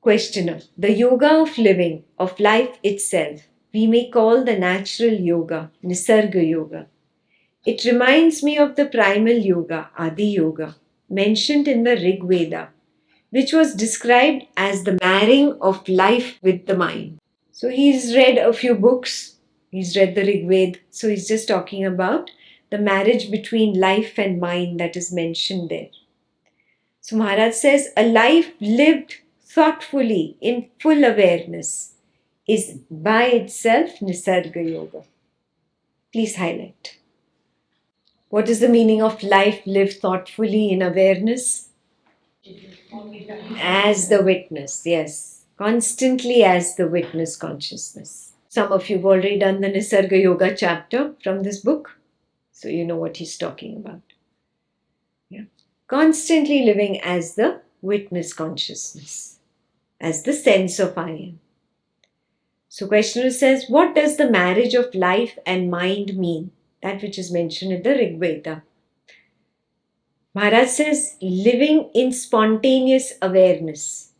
Questioner. The yoga of living, of life itself, we may call the natural yoga, Nisarga Yoga. It reminds me of the primal yoga, Adi Yoga, mentioned in the Rig Veda, which was described as the marrying of life with the mind. So he's read a few books, he's read the Rig Veda, so he's just talking about the marriage between life and mind that is mentioned there. So Maharaj says, a life lived thoughtfully in full awareness is by itself Nisarga Yoga. Please highlight. What is the meaning of life lived thoughtfully in awareness? As the witness, yes. Constantly as the witness consciousness. Some of you have already done the Nisarga Yoga chapter from this book, so you know what he's talking about. Yeah. Constantly living as the witness consciousness, as the sense of I am. So questioner says, what does the marriage of life and mind mean? That which is mentioned in the Rig Veda. Maharaj says, living in spontaneous awareness,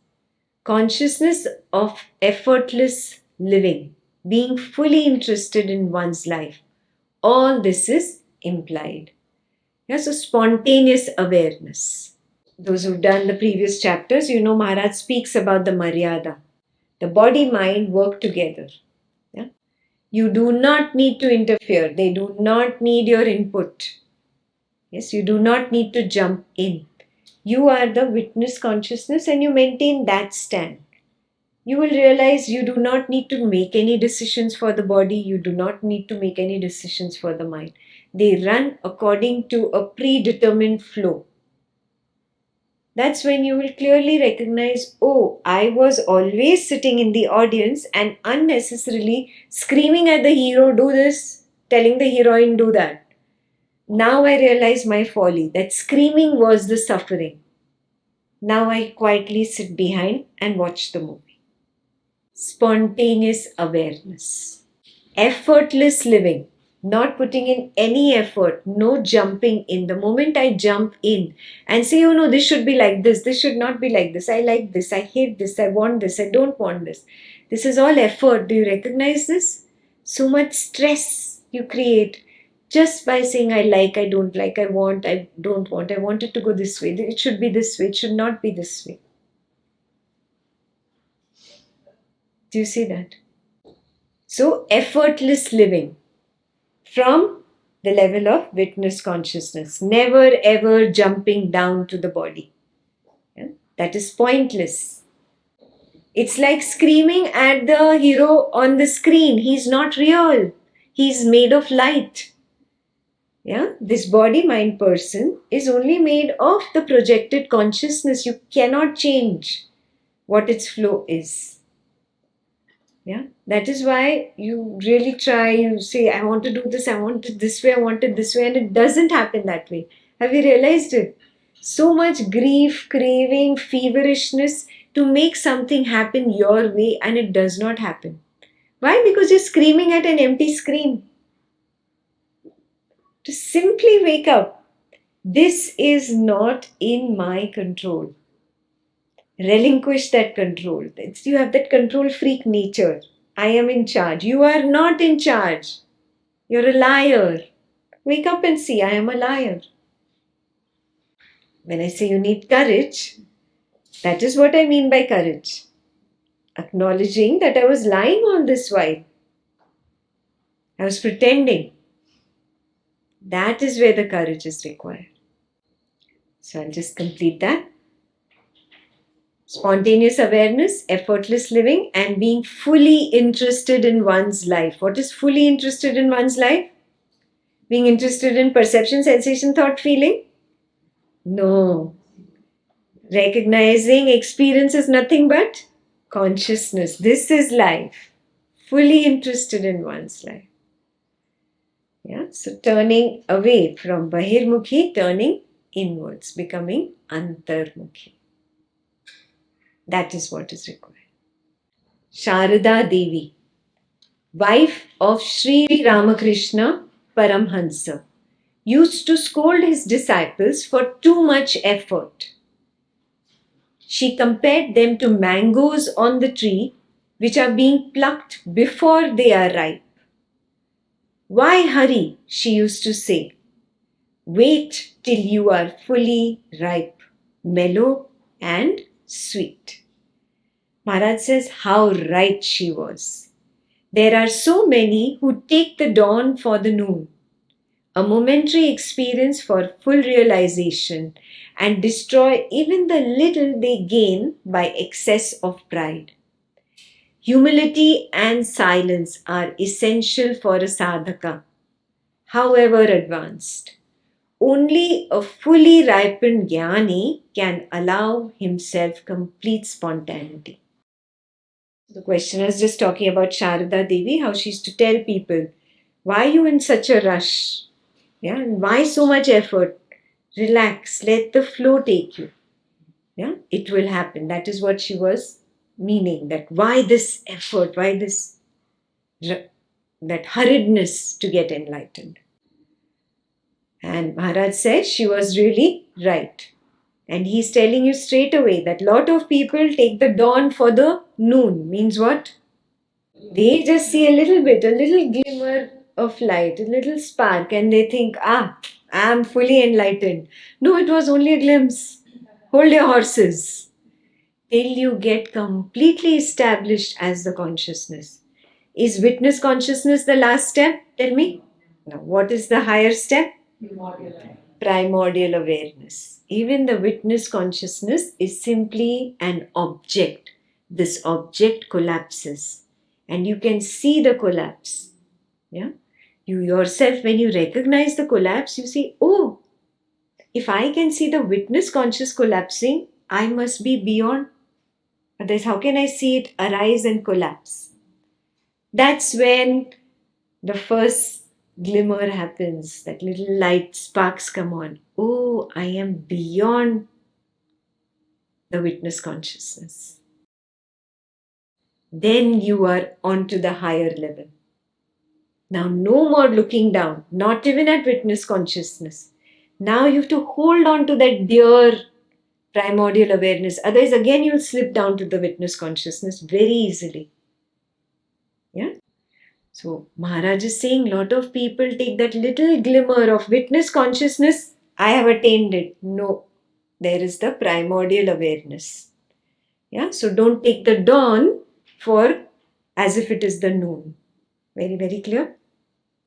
consciousness of effortless living, being fully interested in one's life. All this is implied. Yeah, so spontaneous awareness. Those who've done the previous chapters, you know Maharaj speaks about the Maryada. The body-mind work together. Yeah? You do not need to interfere. They do not need your input. Yes, you do not need to jump in. You are the witness consciousness and you maintain that stand. You will realize you do not need to make any decisions for the body. You do not need to make any decisions for the mind. They run according to a predetermined flow. That's when you will clearly recognize, oh, I was always sitting in the audience and unnecessarily screaming at the hero, do this, telling the heroine, do that. Now I realize my folly, that screaming was the suffering. Now I quietly sit behind and watch the movie. Spontaneous awareness. Effortless living. Not putting in any effort, no jumping in. The moment I jump in and say, oh no, this should be like this should not be like this, I like this, I hate this, I want this, I don't want this. This is all effort. Do you recognize this? So much stress you create just by saying I like, I don't like, I want, I don't want, I want it to go this way, it should be this way, it should not be this way. Do you see that? So effortless living. From the level of witness consciousness, never ever jumping down to the body. Yeah? That is pointless. It's like screaming at the hero on the screen. He's not real. He's made of light. Yeah? This body-mind person is only made of the projected consciousness. You cannot change what its flow is. Yeah, that is why you really try, you say, I want to do this, I want it this way, I want it this way, and it doesn't happen that way. Have you realized it? So much grief, craving, feverishness to make something happen your way, and it does not happen. Why? Because you're screaming at an empty screen. To simply wake up. This is not in my control. Relinquish that control. You have that control freak nature. I am in charge. You are not in charge. You're a liar. Wake up and see, I am a liar. When I say you need courage, that is what I mean by courage. Acknowledging that I was lying all this while. I was pretending. That is where the courage is required. So I'll just complete that. Spontaneous awareness, effortless living, and being fully interested in one's life. What is fully interested in one's life? Being interested in perception, sensation, thought, feeling? No. Recognizing experience is nothing but consciousness. This is life. Fully interested in one's life. Yeah. So turning away from Bahirmukhi, turning inwards, becoming Antarmukhi. That is what is required. Sharada Devi, wife of Sri Ramakrishna Paramhansa, used to scold his disciples for too much effort. She compared them to mangoes on the tree, which are being plucked before they are ripe. Why hurry? She used to say. Wait till you are fully ripe, mellow, and sweet. Maharaj says how right she was. There are so many who take the dawn for the noon, a momentary experience for full realization, and destroy even the little they gain by excess of pride. Humility and silence are essential for a sadhaka, however advanced. Only a fully ripened jnani can allow himself complete spontaneity. The questioner is just talking about Sharada Devi, how she used to tell people, why are you in such a rush? Yeah, and why so much effort? Relax, let the flow take you. Yeah, it will happen. That is what she was meaning. That why this effort, why this that hurriedness to get enlightened. And Maharaj said she was really right. And he's telling you straight away that lot of people take the dawn for the noon. Means what? They just see a little bit, a little glimmer of light, a little spark, and they think, I'm fully enlightened. No, it was only a glimpse. Hold your horses till you get completely established as the consciousness. Is witness consciousness the last step? Tell me. Now, what is the higher step? Primordial awareness. Even the witness consciousness is simply an object. This object collapses and you can see the collapse. Yeah? You yourself, when you recognize the collapse, you say, oh, if I can see the witness conscious collapsing, I must be beyond. Otherwise, how can I see it arise and collapse? That's when the first glimmer happens, that little light sparks come on. Oh, I am beyond the witness consciousness. Then you are onto the higher level. Now, no more looking down, not even at witness consciousness. Now you have to hold on to that dear primordial awareness. Otherwise, again, you'll slip down to the witness consciousness very easily. Yeah? So, Maharaj is saying a lot of people take that little glimmer of witness consciousness. I have attained it. No, there is the primordial awareness. Yeah, so don't take the dawn for as if it is the noon. Very, very clear?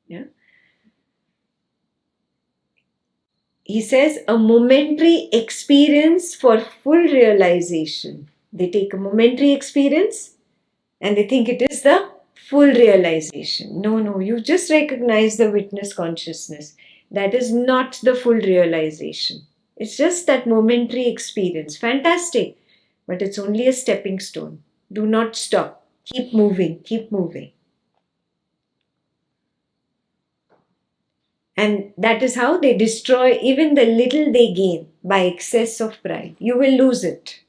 Yeah. He says a momentary experience for full realization. They take a momentary experience and they think it is the full realization. No, you just recognize the witness consciousness. That is not the full realization. It's just that momentary experience. Fantastic. But it's only a stepping stone. Do not stop. Keep moving, keep moving. And that is how they destroy even the little they gain by excess of pride. You will lose it.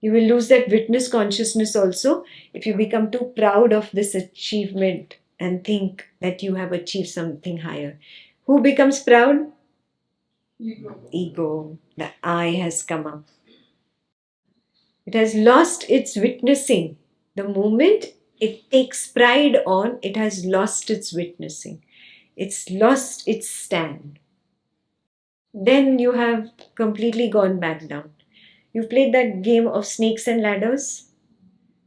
You will lose that witness consciousness also if you become too proud of this achievement and think that you have achieved something higher. Who becomes proud? Ego. The I has come up. It has lost its witnessing. The moment it takes pride on, it has lost its witnessing. It's lost its stand. Then you have completely gone back down. You've played that game of snakes and ladders.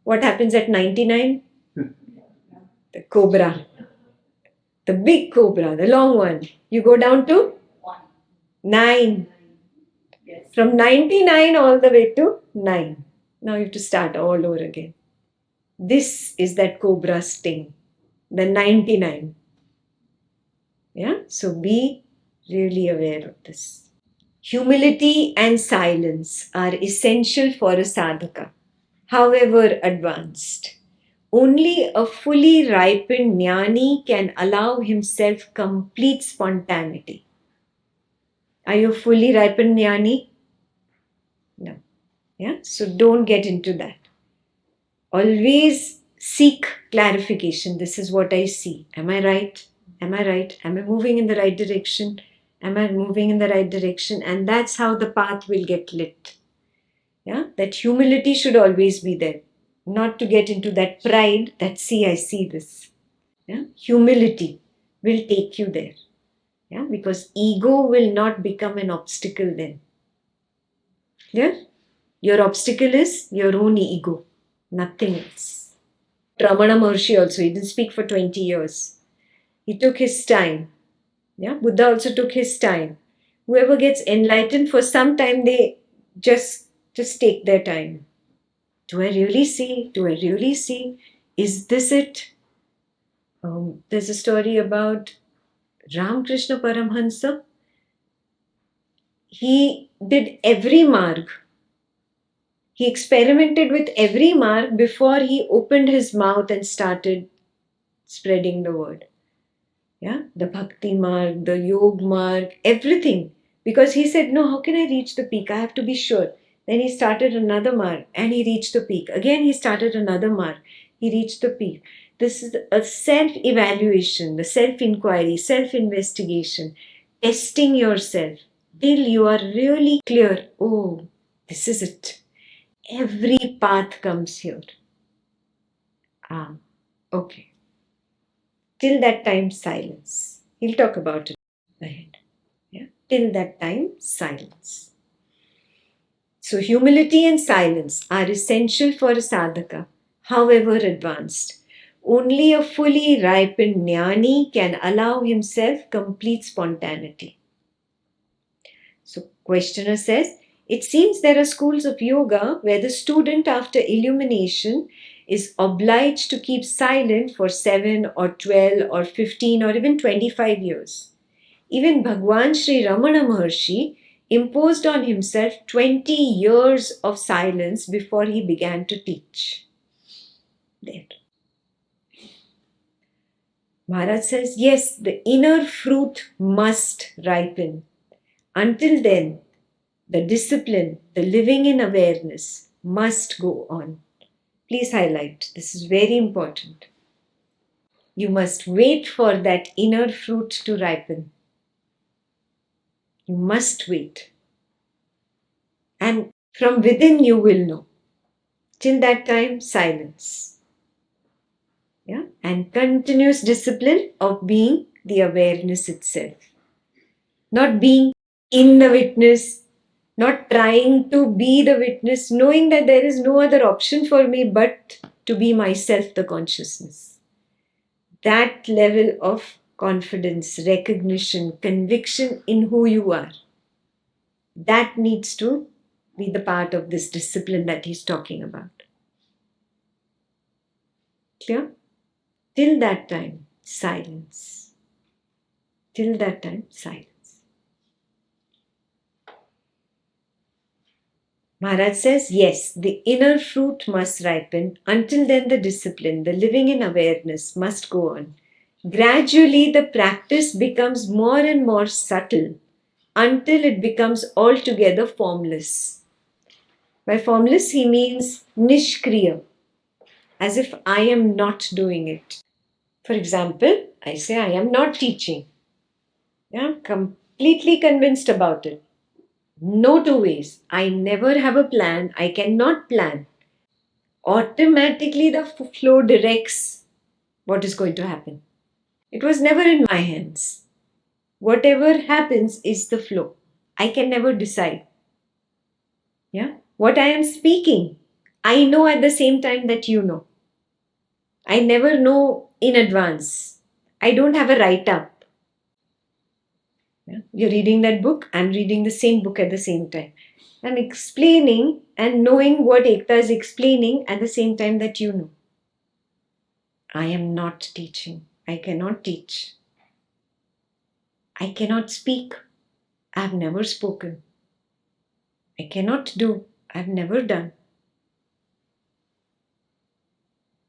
What happens at 99? The cobra. The big cobra, the long one. You go down to 9. From 99 all the way to 9. Now you have to start all over again. This is that cobra sting. The 99. Yeah? So be really aware of this. Humility and silence are essential for a sadhaka, however advanced. Only a fully ripened jnani can allow himself complete spontaneity. Are you fully ripened jnani? No. Yeah? So don't get into that. Always seek clarification. This is what I see. Am I right? Am I right? Am I moving in the right direction? Am I moving in the right direction? And that's how the path will get lit. Yeah, that humility should always be there, not to get into that pride that, see, I see this. Yeah, humility will take you there. Yeah, because ego will not become an obstacle then. Yeah, your obstacle is your own ego, nothing else. Ramana Maharshi also, he didn't speak for 20 years. He took his time. Yeah, Buddha also took his time. Whoever gets enlightened for some time, they just take their time. Do I really see? Do I really see? Is this it? There's a story about Ramakrishna Paramhansa. He did every marg. He experimented with every marg before he opened his mouth and started spreading the word. Yeah, the bhakti marg, the yog marg, everything. Because he said, no, how can I reach the peak? I have to be sure. Then he started another marg and he reached the peak. Again, he started another marg. He reached the peak. This is a self-evaluation, the self-inquiry, self-investigation, testing yourself till you are really clear. Oh, this is it. Every path comes here. Okay. Till that time, silence. He'll talk about it ahead. Yeah. Till that time, silence. So, humility and silence are essential for a sadhaka, however advanced. Only a fully ripened jnani can allow himself complete spontaneity. So, questioner says, it seems there are schools of yoga where the student, after illumination, is obliged to keep silent for 7 or 12 or 15 or even 25 years. Even Bhagwan Sri Ramana Maharshi imposed on himself 20 years of silence before he began to teach. There. Maharaj says, yes, the inner fruit must ripen. Until then, the discipline, the living in awareness must go on. Please highlight, this is very important. You must wait for that inner fruit to ripen. You must wait. And from within you will know. Till that time, silence. Yeah? And continuous discipline of being the awareness itself. Not being in the witness, not trying to be the witness, knowing that there is no other option for me but to be myself, the consciousness. That level of confidence, recognition, conviction in who you are, that needs to be the part of this discipline that he's talking about. Clear? Till that time, silence. Till that time, silence. Maharaj says, yes, the inner fruit must ripen. Until then, the discipline, the living in awareness must go on. Gradually, the practice becomes more and more subtle until it becomes altogether formless. By formless, he means nishkriya, as if I am not doing it. For example, I say I am not teaching. I'm completely convinced about it. No two ways. I never have a plan. I cannot plan. Automatically, the flow directs what is going to happen. It was never in my hands. Whatever happens is the flow. I can never decide. Yeah. What I am speaking, I know at the same time that you know. I never know in advance. I don't have a write up. Yeah? You're reading that book, I'm reading the same book at the same time. I'm explaining and knowing what Ekta is explaining at the same time that you know. I am not teaching. I cannot teach. I cannot speak. I have never spoken. I cannot do. I have never done.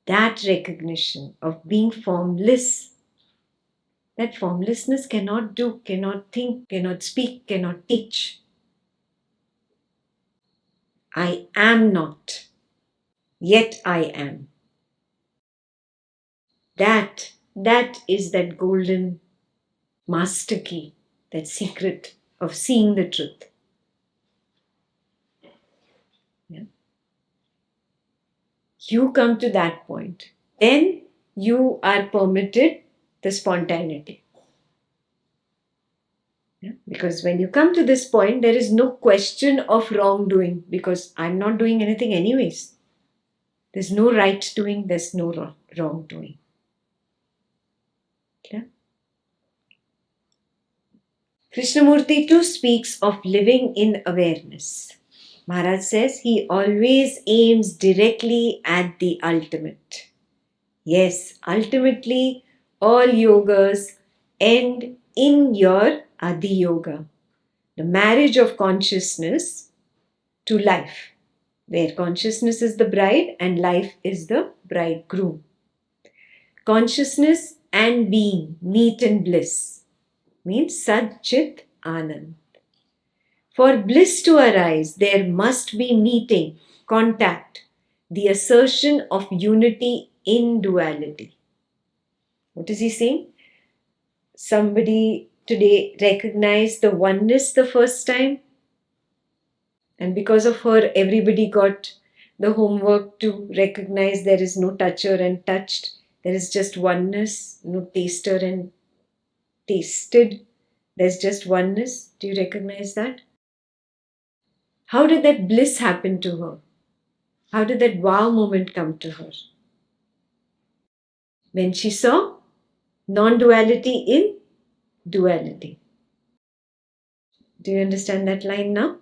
That recognition of being formless, that formlessness cannot do, cannot think, cannot speak, cannot teach. I am not, yet I am. That is that golden master key, that secret of seeing the truth. You come to that point. Then you are permitted the spontaneity. Yeah? Because when you come to this point, there is no question of wrongdoing because I'm not doing anything anyways. There's no right doing, there's no wrongdoing. Yeah? Krishnamurti too speaks of living in awareness. Maharaj says he always aims directly at the ultimate. Yes, ultimately, all yogas end in your Adi Yoga, the marriage of consciousness to life, where consciousness is the bride and life is the bridegroom. Consciousness and being meet in bliss, means Sat Chit Anand. For bliss to arise, there must be meeting, contact, the assertion of unity in duality. What is he saying? Somebody today recognized the oneness the first time, and because of her, everybody got the homework to recognize there is no toucher and touched, there is just oneness, no taster and tasted, there's just oneness. Do you recognize that? How did that bliss happen to her? How did that wow moment come to her? When she saw non duality in duality. Do you understand that line now?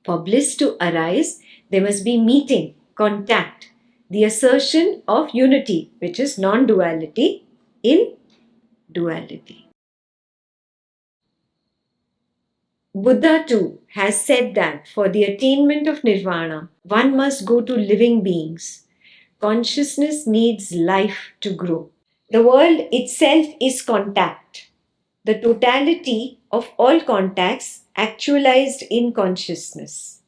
For bliss to arise, there must be meeting, contact, the assertion of unity, which is non duality, in duality. Buddha too has said that for the attainment of nirvana, one must go to living beings. Consciousness needs life to grow. The world itself is contact, the totality of all contacts actualized in consciousness.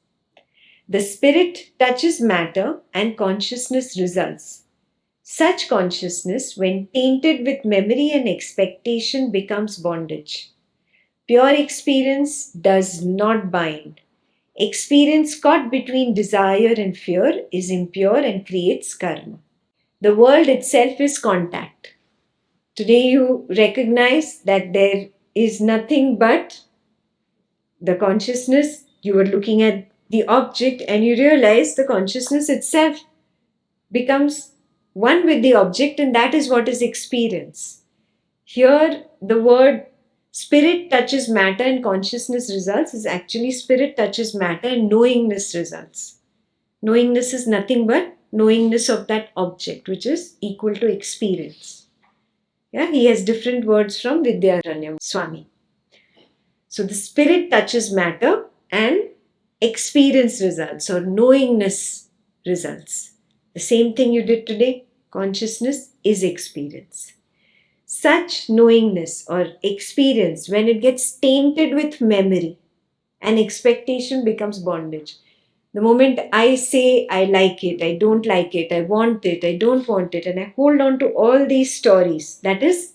The spirit touches matter and consciousness results. Such consciousness, when tainted with memory and expectation, becomes bondage. Pure experience does not bind. Experience caught between desire and fear is impure and creates karma. The world itself is contact. Today you recognize that there is nothing but the consciousness. You were looking at the object and you realize the consciousness itself becomes one with the object, and that is what is experience. Here, the word spirit touches matter and consciousness results is actually spirit touches matter and knowingness results. Knowingness is nothing but knowingness of that object, which is equal to experience. Yeah, he has different words from Vidyaranya Swami. So the spirit touches matter and experience results or knowingness results. The same thing you did today, consciousness is experience. Such knowingness or experience, when it gets tainted with memory and expectation, becomes bondage. The moment I say I like it, I don't like it, I want it, I don't want it, and I hold on to all these stories, that is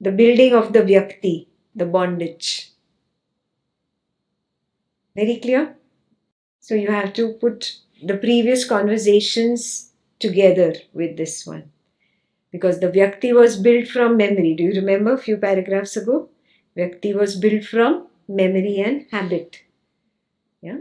the building of the Vyakti, the bondage. Very clear? So you have to put the previous conversations together with this one. Because the Vyakti was built from memory. Do you remember a few paragraphs ago? Vyakti was built from memory and habit. Yeah?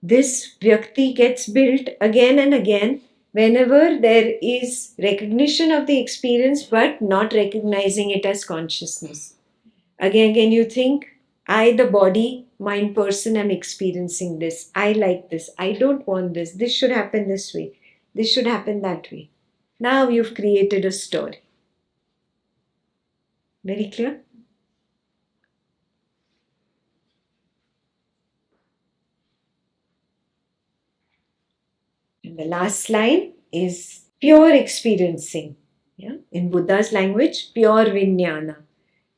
This Vyakti gets built again and again whenever there is recognition of the experience but not recognizing it as consciousness. Again, you think, I, the body, mind, person, am experiencing this. I like this. I don't want this. This should happen this way. This should happen that way. Now you've created a story. Very clear? And the last line is pure experiencing. Yeah? In Buddha's language, pure vijnana.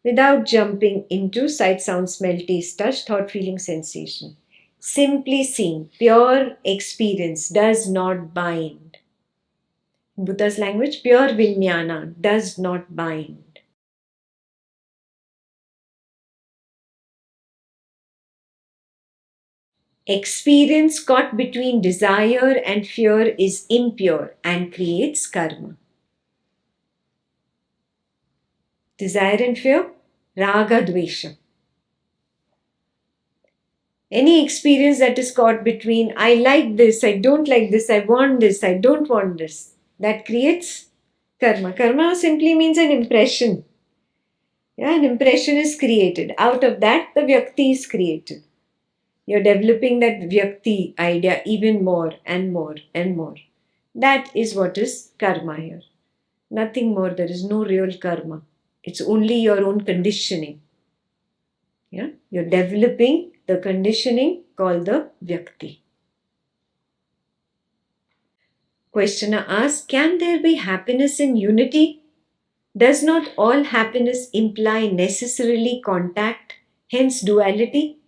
Without jumping into sight, sound, smell, taste, touch, thought, feeling, sensation. Simply seeing, pure experience does not bind. In Buddha's language, pure vijnana does not bind. Experience caught between desire and fear is impure and creates karma. Desire and fear, raga dvesha. Any experience that is caught between I like this, I don't like this, I want this, I don't want this, that creates karma. Karma simply means an impression. Yeah, an impression is created. Out of that, the Vyakti is created. You're developing that Vyakti idea even more and more and more. That is what is karma here. Nothing more. There is no real karma. It's only your own conditioning. Yeah, you're developing the conditioning called the Vyakti. Questioner asks, can there be happiness in unity? Does not all happiness imply necessarily contact, hence duality?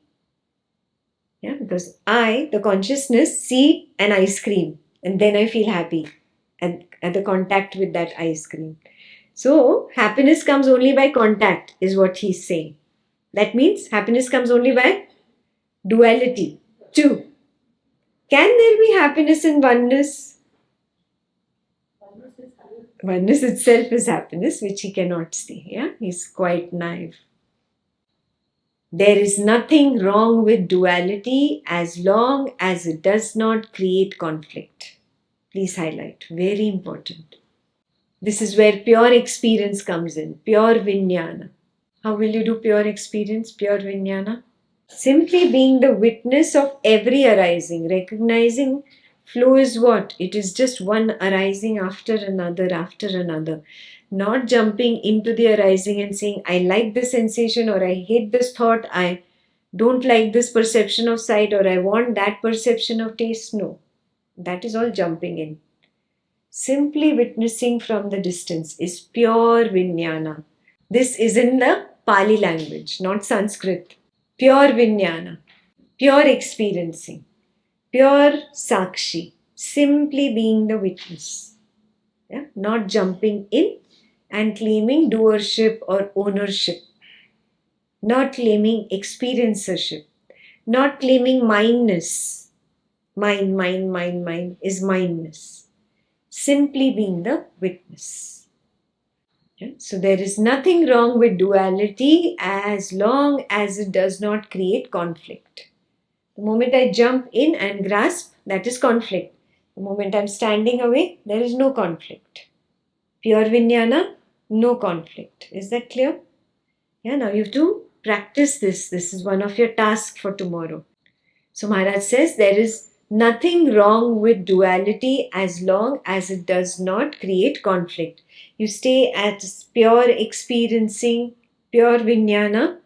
Yeah, because I, the consciousness, see an ice cream and then I feel happy at the contact with that ice cream. So, happiness comes only by contact, is what he's saying. That means happiness comes only by duality. Two, can there be happiness in oneness? Oneness itself is happiness, which he cannot see. Yeah, he's quite naive. There is nothing wrong with duality as long as it does not create conflict. Please highlight. Very important. This is where pure experience comes in. Pure vijnana. How will you do pure experience? Pure vijnana? Simply being the witness of every arising. Recognizing flow is what? It is just one arising after another after another. Not jumping into the arising and saying, I like this sensation or I hate this thought, I don't like this perception of sight or I want that perception of taste. No, that is all jumping in. Simply witnessing from the distance is pure vijnana. This is in the Pali language, not Sanskrit. Pure vijnana, pure experiencing, pure sakshi, simply being the witness. Yeah? Not jumping in and claiming doership or ownership, not claiming experiencership, not claiming mindness. Mind is mindness. Simply being the witness. Yeah? So there is nothing wrong with duality as long as it does not create conflict. The moment I jump in and grasp, that is conflict. The moment I'm standing away, there is no conflict. Pure vijnana, no conflict. Is that clear? Yeah, now you have to practice this. This is one of your tasks for tomorrow. So Maharaj says there is nothing wrong with duality as long as it does not create conflict. You stay at pure experiencing, pure vijnana.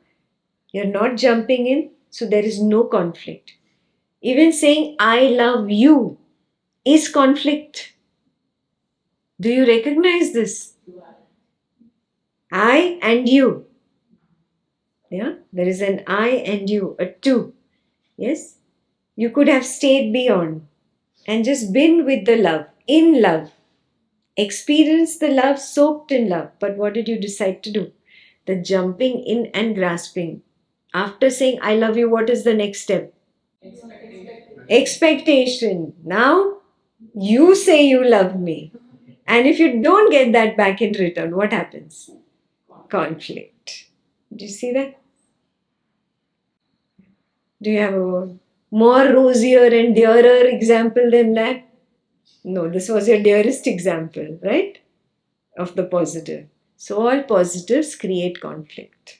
You're not jumping in, so there is no conflict. Even saying I love you is conflict. Do you recognize this? I and you. Yeah, there is an I and you, a two. Yes, you could have stayed beyond and just been with the love, in love. Experience the love, soaked in love. But what did you decide to do? The jumping in and grasping. After saying I love you, what is the next step? Expectation. Now you say you love me. And if you don't get that back in return, what happens? Conflict. Do you see that? Do you have a more rosier and dearer example than that? No, this was your dearest example, right? Of the positive. So all positives create conflict.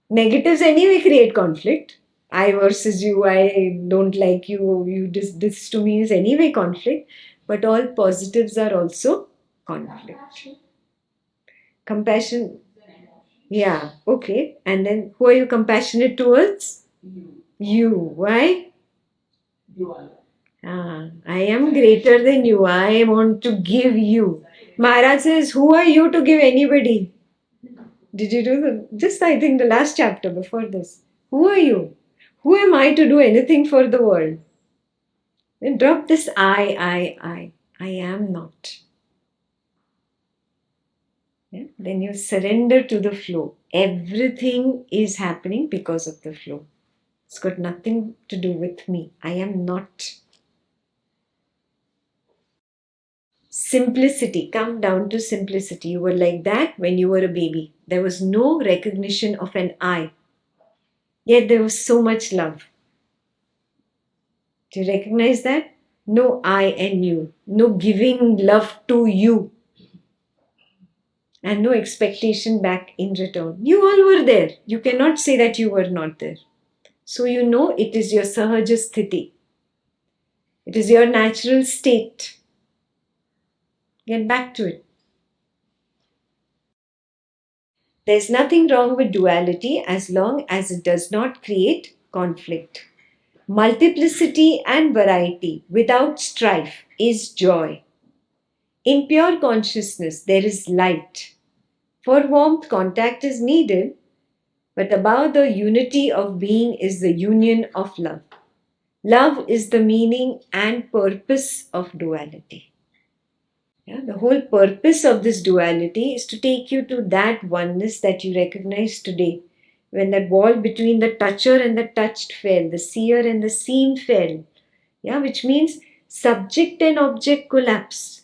Negatives anyway create conflict. I versus you, I don't like you, you this to me is anyway conflict. But all positives are also conflict. Compassion. Yeah, okay. And then who are you compassionate towards? You. Why? I am greater than you. I want to give you. Maharaj says, who are you to give anybody? Did you do just I think the last chapter before this? Who are you? Who am I to do anything for the world? Then drop this I. I am not. Yeah? Then you surrender to the flow. Everything is happening because of the flow. It's got nothing to do with me. I am not. Simplicity. Come down to simplicity. You were like that when you were a baby. There was no recognition of an I. Yet there was so much love. Do you recognize that? No I and you. No giving love to you. And no expectation back in return. You all were there. You cannot say that you were not there. So you know it is your sahaja sthiti. It is your natural state. Get back to it. There's nothing wrong with duality as long as it does not create conflict. Multiplicity and variety without strife is joy. In pure consciousness, there is light. For warmth, contact is needed, but above the unity of being is the union of love. Love is the meaning and purpose of duality. Yeah, the whole purpose of this duality is to take you to that oneness that you recognize today. When that wall between the toucher and the touched fell, the seer and the seen fell. Yeah, which means subject and object collapsed.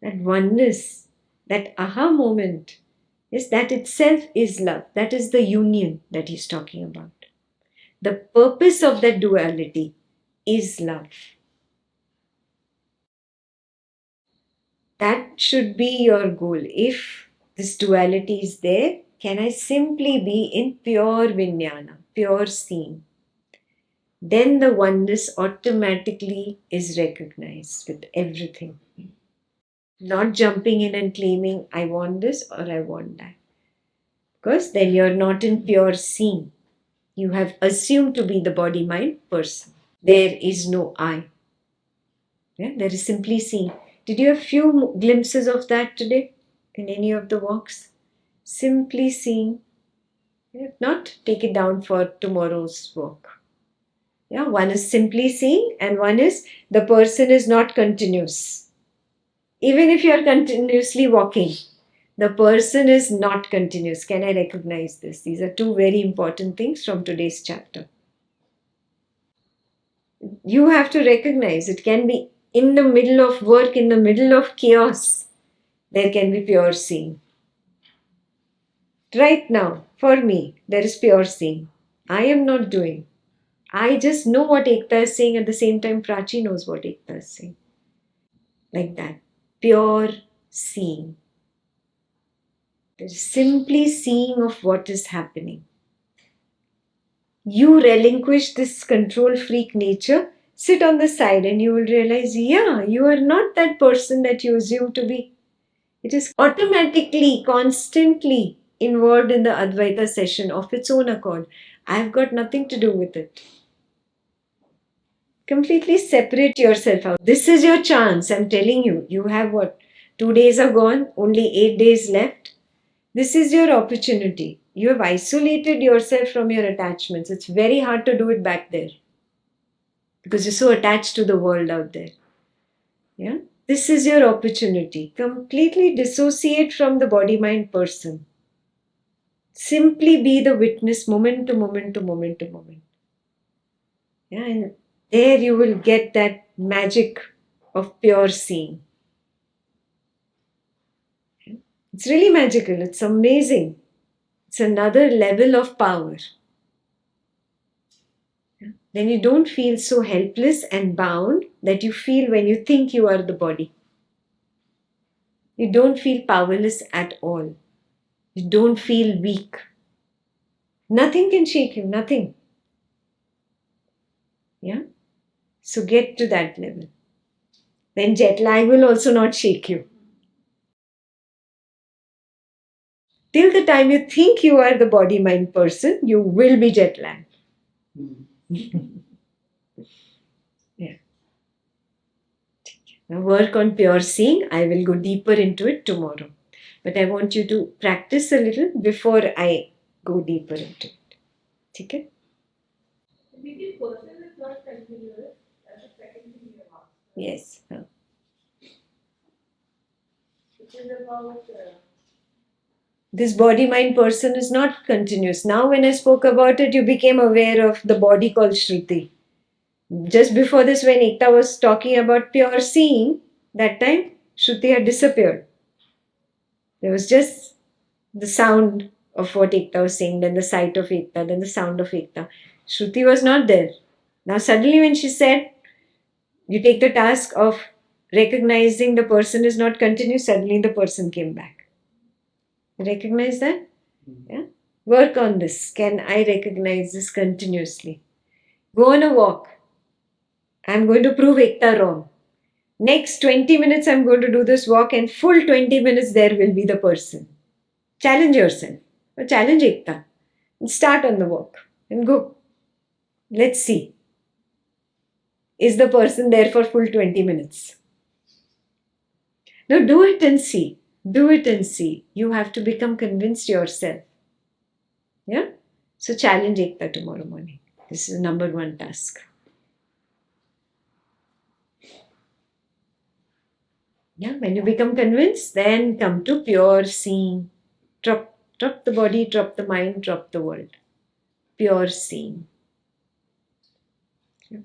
That oneness, that aha moment, yes, that itself is love. That is the union that he's talking about. The purpose of that duality is love. That should be your goal. If this duality is there, can I simply be in pure vijnana, pure seeing? Then the oneness automatically is recognized with everything. Not jumping in and claiming, I want this or I want that. Because then you're not in pure seeing. You have assumed to be the body mind person. There is no I. Yeah, there is simply seeing. Did you have few glimpses of that today in any of the walks? Simply seeing. If not, take it down for tomorrow's walk. Yeah, one is simply seeing and one is the person is not continuous. Even if you are continuously walking, the person is not continuous. Can I recognize this? These are two very important things from today's chapter. You have to recognize it can be in the middle of work, in the middle of chaos, there can be pure seeing. Right now, for me, there is pure seeing. I am not doing. I just know what Ekta is saying, at the same time Prachi knows what Ekta is saying. Like that. Pure seeing. There's simply seeing of what is happening. You relinquish this control freak nature, sit on the side and you will realize, yeah, you are not that person that you assume to be. It is automatically, constantly involved in the Advaita session of its own accord. I've got nothing to do with it. Completely separate yourself out. This is your chance. I'm telling you. You have what? 2 days are gone, only 8 days left. This is your opportunity. You have isolated yourself from your attachments. It's very hard to do it back there because you're so attached to the world out there. Yeah? This is your opportunity. Completely dissociate from the body-mind person. Simply be the witness moment to moment to moment to moment. Yeah, and there you will get that magic of pure seeing. It's really magical. It's amazing. It's another level of power. Then you don't feel so helpless and bound that you feel when you think you are the body. You don't feel powerless at all. You don't feel weak. Nothing can shake you, nothing. Yeah? So get to that level. Then jet lag will also not shake you. Till the time you think you are the body mind person, you will be jet lagged. Yeah. Now work on pure seeing. I will go deeper into it tomorrow. But I want you to practice a little before I go deeper into it. Okay? Maybe person is not continuous. That's the second thing you have asked. Yes. Which is about This body-mind person is not continuous. Now when I spoke about it, you became aware of the body called Shruti. Just before this, when Ekta was talking about pure seeing, that time Shruti had disappeared. There was just the sound of what Ekta was saying, then the sight of Ekta, then the sound of Ekta. Shruti was not there. Now suddenly when she said, you take the task of recognizing the person is not continuous, suddenly the person came back. Recognize that? Yeah. Work on this. Can I recognize this continuously? Go on a walk. I'm going to prove Ekta wrong. Next 20 minutes, I'm going to do this walk, and full 20 minutes, there will be the person. Challenge yourself. Or challenge Ekta. And start on the walk and go. Let's see. Is the person there for full 20 minutes? No, do it and see. Do it and see. You have to become convinced yourself. Yeah? So challenge Ekta tomorrow morning. This is the number one task. Yeah, when you become convinced, then come to pure seeing. Drop the body, drop the mind, drop the world. Pure seeing. Yeah.